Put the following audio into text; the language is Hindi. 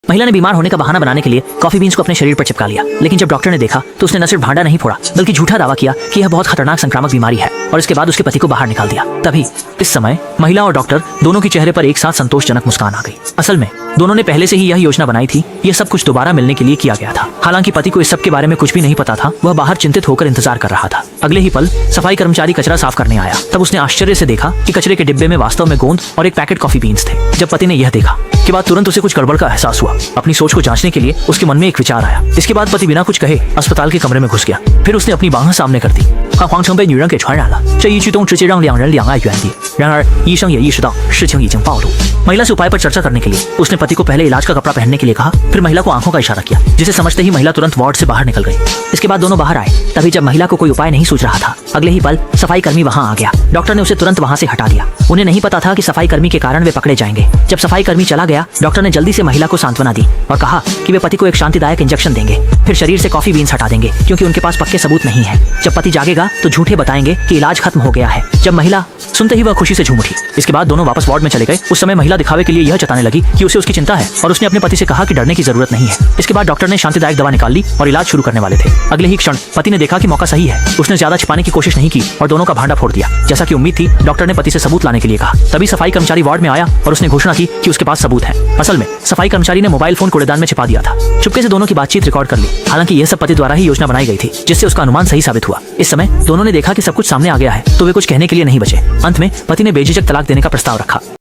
महिला ने बीमार होने का बहाना बनाने के लिए कॉफी बीन्स को अपने शरीर पर चिपका लिया, लेकिन जब डॉक्टर ने देखा तो उसने न सिर्फ भांडा नहीं फोड़ा बल्कि झूठा दावा किया कि यह बहुत खतरनाक संक्रामक बीमारी है और इसके बाद उसके पति को बाहर निकाल दिया। तभी इस समय महिला और डॉक्टर दोनों के चेहरे पर एक साथ संतोषजनक मुस्कान आ गई। असल में दोनों ने पहले से ही यह योजना बनाई थी। यह सब कुछ दोबारा मिलने के लिए किया गया था। हालांकि पति को इस सब के बारे में कुछ भी नहीं पता था। वह बाहर चिंतित होकर इंतजार कर रहा था। अगले ही पल सफाई कर्मचारी कचरा साफ करने आया। तब उसने आश्चर्य से देखा कि कचरे के डिब्बे में वास्तव में गोंद और एक पैकेट कॉफी बीन्स थे। जब पति ने यह देखा के बाद तुरंत उसे कुछ गड़बड़ का एहसास हुआ। अपनी सोच को जांचने के लिए उसके मन में एक विचार आया। इसके बाद पति बिना कुछ कहे अस्पताल के कमरे में घुस गया। फिर उसने अपनी बाहें सामने कर दी। 黄成被女人给传染了，这一举动直接让两人两爱原地。然而医生也意识到事情已经暴露。महिला से उपाय पर चर्चा करने के लिए उसने पति को पहले इलाज का कपड़ा पहनने के लिए कहा, फिर महिला को आंखों का इशारा किया, जिसे समझते ही महिला तुरंत वार्ड से बाहर निकल गई। इसके बाद दोनों बाहर आए। तभी जब महिला को कोई उपाय नहीं सूझ रहा था, अगले ही पल सफाई कर्मी वहां आ गया। डॉक्टर ने उसे तुरंत वहां से हटा दिया। उन्हें नहीं पता था कि सफाई कर्मी के कारण वे पकड़े जाएंगे। जब सफाई कर्मी चला गया, डॉक्टर ने जल्दी से महिला को सांत्वना दी और कहा कि वे पति को एक शांतिदायक इंजेक्शन देंगे, फिर शरीर से कॉफी बीन्स हटा देंगे क्योंकि उनके पास पक्के सबूत नहीं है। जब पति जागेगा तो झूठे बताएंगे कि इलाज खत्म हो गया है। जब महिला सुनते ही वह खुशी से झूम उठी। इसके बाद दोनों वापस वार्ड में चले गए। उस समय महिला दिखावे के लिए यह जताने लगी कि उसे उसकी चिंता है और उसने अपने पति से कहा कि डरने की जरूरत नहीं है। इसके बाद डॉक्टर ने शांतिदायक दवा निकाल ली और इलाज शुरू करने वाले थे। अगले ही क्षण पति ने देखा कि मौका सही है। उसने ज्यादा छिपाने की कोशिश नहीं की और दोनों का भांडा फोड़ दिया। जैसा कि उम्मीद थी, डॉक्टर ने पति से सबूत लाने के लिए कहा। तभी सफाई कर्मचारी वार्ड में आया और उसने घोषणा की कि उसके पास सबूत है। असल में सफाई कर्मचारी ने मोबाइल फोन कूड़ेदान में छिपा दिया था। चुपके से दोनों की बातचीत रिकॉर्ड कर ली। हालांकि यह सब पति द्वारा ही योजना बनाई गई थी, जिससे उसका अनुमान सही साबित हुआ। इस समय दोनों ने देखा कि सब कुछ सामने आ गया है, तो वे कुछ कहने के लिए नहीं बचे। अंत में पति ने बेझिझक तलाक देने का प्रस्ताव रखा।